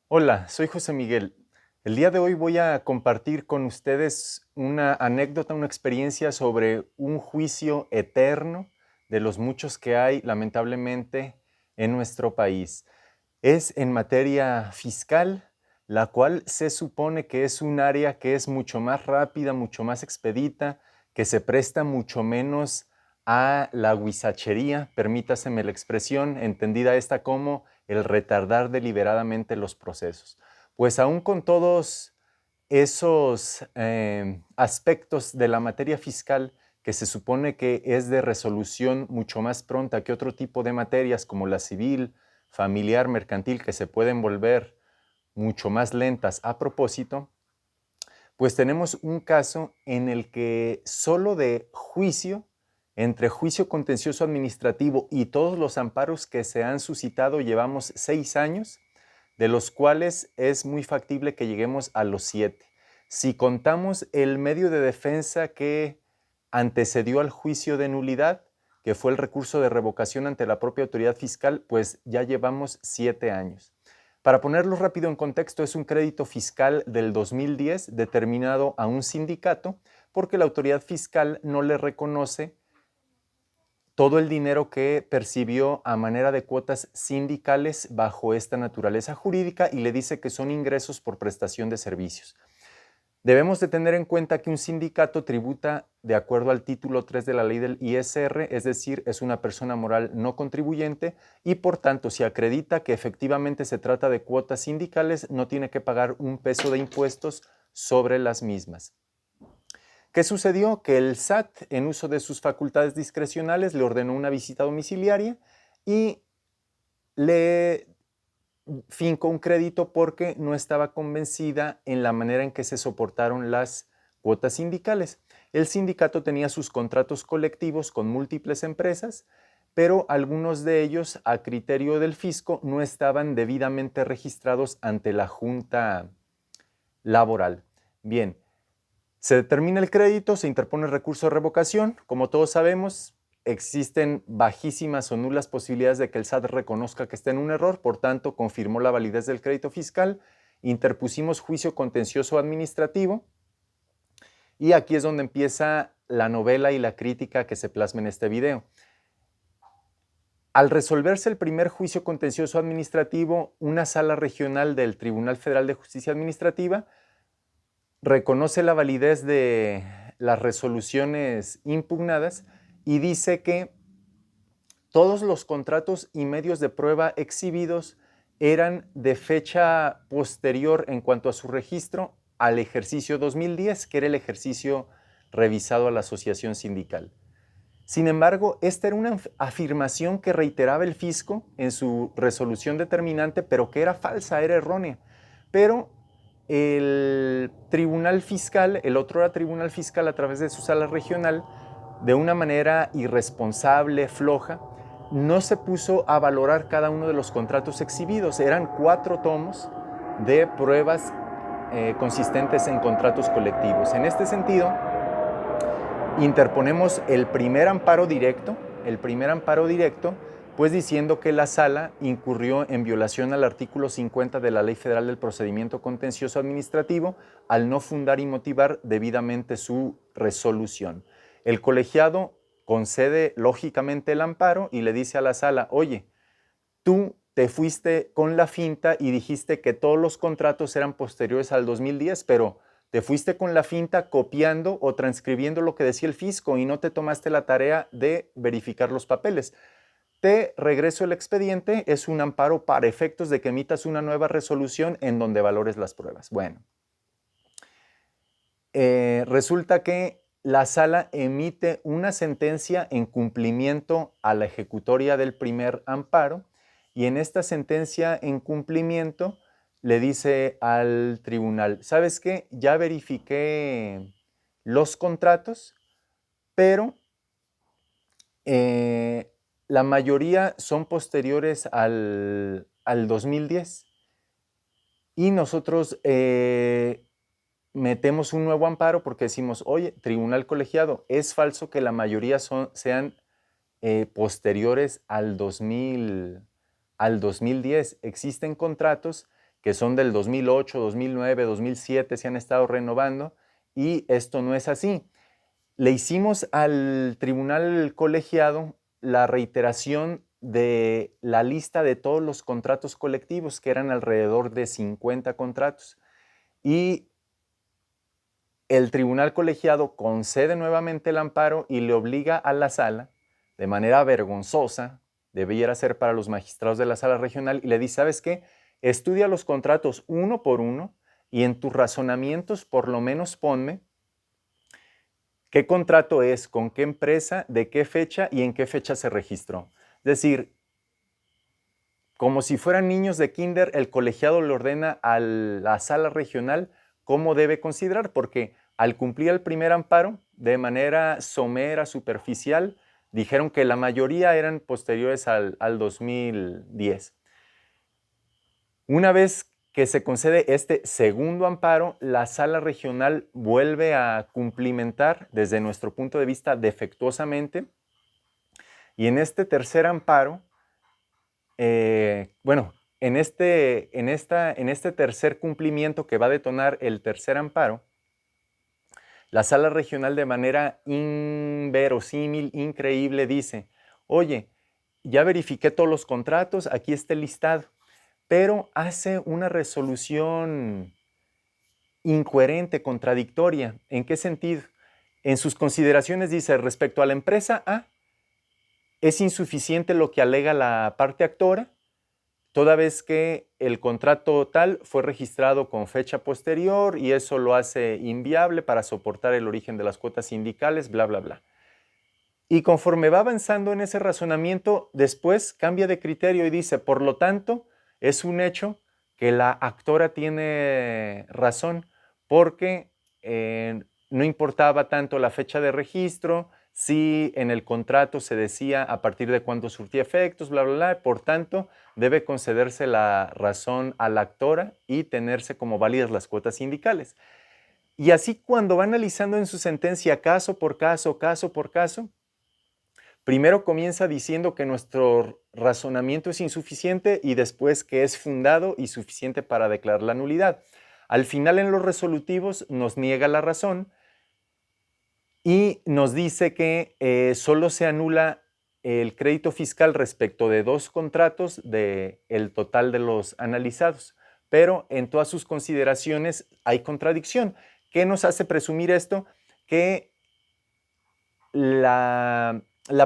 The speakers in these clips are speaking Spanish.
Hola, soy José Miguel. El día de hoy voy a compartir con ustedes una anécdota, una experiencia sobre un juicio eterno de los muchos que hay, lamentablemente, en nuestro país. Es en materia fiscal, la cual se supone que es un área que es mucho más rápida, mucho más expedita, que se presta mucho menos a la huizachería, permítaseme la expresión, entendida esta como el retardar deliberadamente los procesos. Pues aún con todos esos aspectos de la materia fiscal que se supone que es de resolución mucho más pronta que otro tipo de materias como la civil, familiar, mercantil, que se pueden volver mucho más lentas a propósito, pues tenemos un caso en el que solo de juicio, entre juicio contencioso administrativo y todos los amparos que se han suscitado, llevamos 6 años, de los cuales es muy factible que lleguemos a los 7. Si contamos el medio de defensa que antecedió al juicio de nulidad, que fue el recurso de revocación ante la propia autoridad fiscal, pues ya llevamos 7 años. Para ponerlo rápido en contexto, es un crédito fiscal del 2010 determinado a un sindicato porque la autoridad fiscal no le reconoce todo el dinero que percibió a manera de cuotas sindicales bajo esta naturaleza jurídica y le dice que son ingresos por prestación de servicios. Debemos de tener en cuenta que un sindicato tributa de acuerdo al título 3 de la ley del ISR, es decir, es una persona moral no contribuyente y por tanto, si acredita que efectivamente se trata de cuotas sindicales, no tiene que pagar un peso de impuestos sobre las mismas. ¿Qué sucedió? Que el SAT, en uso de sus facultades discrecionales, le ordenó una visita domiciliaria y le fincó un crédito porque no estaba convencida en la manera en que se soportaron las cuotas sindicales. El sindicato tenía sus contratos colectivos con múltiples empresas, pero algunos de ellos, a criterio del fisco, no estaban debidamente registrados ante la Junta Laboral. Bien, se determina el crédito, se interpone el recurso de revocación. Como todos sabemos, existen bajísimas o nulas posibilidades de que el SAT reconozca que está en un error, por tanto, confirmó la validez del crédito fiscal, interpusimos juicio contencioso administrativo y aquí es donde empieza la novela y la crítica que se plasma en este video. Al resolverse el primer juicio contencioso administrativo, una sala regional del Tribunal Federal de Justicia Administrativa reconoce la validez de las resoluciones impugnadas y dice que todos los contratos y medios de prueba exhibidos eran de fecha posterior en cuanto a su registro al ejercicio 2010, que era el ejercicio revisado a la asociación sindical. Sin embargo, esta era una afirmación que reiteraba el fisco en su resolución determinante, pero que era falsa, era errónea. Pero el tribunal fiscal, el otro tribunal fiscal a través de su sala regional, de una manera irresponsable, floja, no se puso a valorar cada uno de los contratos exhibidos. Eran 4 tomos de pruebas consistentes en contratos colectivos. En este sentido, interponemos el primer amparo directo, pues diciendo que la sala incurrió en violación al artículo 50 de la Ley Federal del Procedimiento Contencioso Administrativo al no fundar y motivar debidamente su resolución. El colegiado concede lógicamente el amparo y le dice a la sala, oye, tú te fuiste con la finta y dijiste que todos los contratos eran posteriores al 2010, pero te fuiste con la finta copiando o transcribiendo lo que decía el fisco y no te tomaste la tarea de verificar los papeles. Te regreso el expediente, es un amparo para efectos de que emitas una nueva resolución en donde valores las pruebas. Bueno, resulta que la sala emite una sentencia en cumplimiento a la ejecutoria del primer amparo y en esta sentencia en cumplimiento le dice al tribunal, ¿sabes qué? Ya verifiqué los contratos, pero eh, la mayoría son posteriores al 2010 y nosotros metemos un nuevo amparo porque decimos, oye, tribunal colegiado, es falso que la mayoría sean posteriores al 2010. Existen contratos que son del 2008, 2009, 2007, se han estado renovando y esto no es así. Le hicimos al tribunal colegiado la reiteración de la lista de todos los contratos colectivos, que eran alrededor de 50 contratos. Y el tribunal colegiado concede nuevamente el amparo y le obliga a la sala, de manera vergonzosa, debiera ser para los magistrados de la sala regional, y le dice, ¿sabes qué? Estudia los contratos uno por uno y en tus razonamientos por lo menos ponme qué contrato es, con qué empresa, de qué fecha y en qué fecha se registró. Es decir, como si fueran niños de kinder, el colegiado le ordena a la sala regional cómo debe considerar, porque al cumplir el primer amparo, de manera somera, superficial, dijeron que la mayoría eran posteriores al 2010. Una vez que se concede este segundo amparo, la sala regional vuelve a cumplimentar, desde nuestro punto de vista, defectuosamente, y en este tercer amparo, en este tercer cumplimiento que va a detonar el tercer amparo, la sala regional de manera inverosímil, increíble, dice, oye, ya verifiqué todos los contratos, aquí está el listado, pero hace una resolución incoherente, contradictoria. ¿En qué sentido? En sus consideraciones dice, respecto a la empresa A, es insuficiente lo que alega la parte actora, toda vez que el contrato tal fue registrado con fecha posterior y eso lo hace inviable para soportar el origen de las cuotas sindicales, bla, bla, bla. Y conforme va avanzando en ese razonamiento, después cambia de criterio y dice, por lo tanto, es un hecho que la actora tiene razón porque no importaba tanto la fecha de registro, si en el contrato se decía a partir de cuándo surtía efectos, bla, bla, bla, por tanto, debe concederse la razón a la actora y tenerse como válidas las cuotas sindicales. Y así cuando va analizando en su sentencia caso por caso, primero comienza diciendo que nuestro razonamiento es insuficiente y después que es fundado y suficiente para declarar la nulidad. Al final en los resolutivos nos niega la razón y nos dice que solo se anula el crédito fiscal respecto de 2 contratos del total de los analizados, pero en todas sus consideraciones hay contradicción. ¿Qué nos hace presumir esto? Que la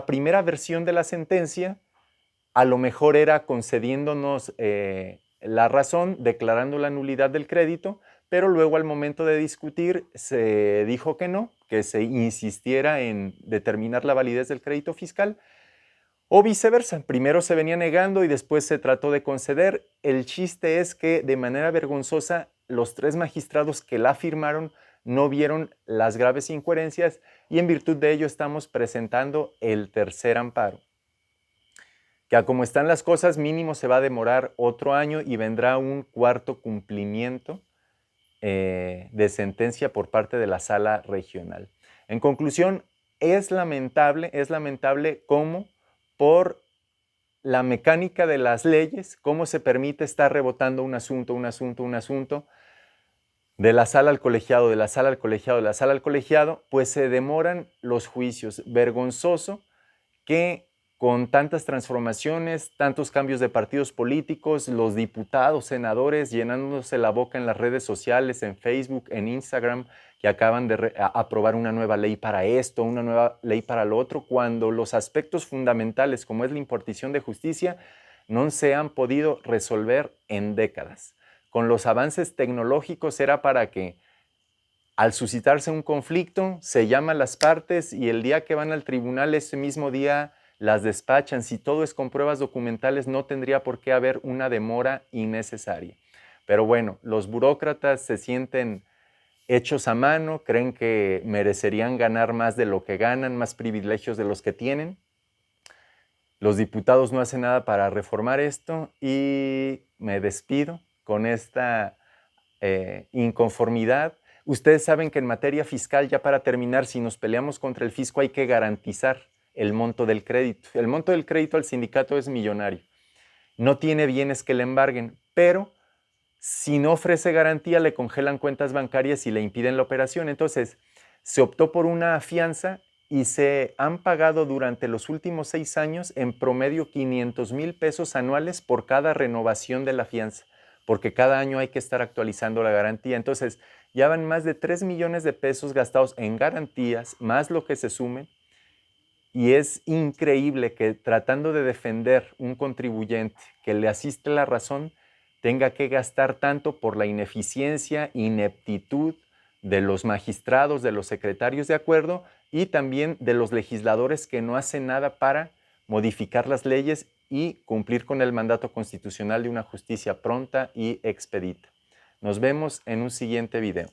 primera versión de la sentencia a lo mejor era concediéndonos la razón, declarando la nulidad del crédito, pero luego al momento de discutir se dijo que no, que se insistiera en determinar la validez del crédito fiscal, o viceversa. Primero se venía negando y después se trató de conceder. El chiste es que de manera vergonzosa los 3 magistrados que la firmaron no vieron las graves incoherencias y en virtud de ello estamos presentando el tercer amparo, que a como están las cosas mínimo se va a demorar otro año y vendrá un cuarto cumplimiento de sentencia por parte de la sala regional. En conclusión, es lamentable cómo por la mecánica de las leyes, cómo se permite estar rebotando un asunto, de la sala al colegiado, de la sala al colegiado, de la sala al colegiado, pues se demoran los juicios. Vergonzoso que con tantas transformaciones, tantos cambios de partidos políticos, los diputados, senadores llenándose la boca en las redes sociales, en Facebook, en Instagram, que acaban de aprobar una nueva ley para esto, una nueva ley para lo otro, cuando los aspectos fundamentales, como es la impartición de justicia, no se han podido resolver en décadas. Con los avances tecnológicos era para que al suscitarse un conflicto, se llaman las partes y el día que van al tribunal, ese mismo día las despachan. Si todo es con pruebas documentales, no tendría por qué haber una demora innecesaria. Pero bueno, los burócratas se sienten hechos a mano, creen que merecerían ganar más de lo que ganan, más privilegios de los que tienen. Los diputados no hacen nada para reformar esto y me despido con esta inconformidad. Ustedes saben que en materia fiscal, ya para terminar, si nos peleamos contra el fisco hay que garantizar el monto del crédito. El monto del crédito al sindicato es millonario. No tiene bienes que le embarguen, pero Si no ofrece garantía, le congelan cuentas bancarias y le impiden la operación. Entonces, se optó por una fianza y se han pagado durante los últimos 6 años en promedio 500,000 pesos anuales por cada renovación de la fianza, porque cada año hay que estar actualizando la garantía. Entonces, ya van más de 3 millones de pesos gastados en garantías, más lo que se sumen, y es increíble que tratando de defender un contribuyente que le asiste la razón, tenga que gastar tanto por la ineficiencia, ineptitud de los magistrados, de los secretarios de acuerdo y también de los legisladores que no hacen nada para modificar las leyes y cumplir con el mandato constitucional de una justicia pronta y expedita. Nos vemos en un siguiente video.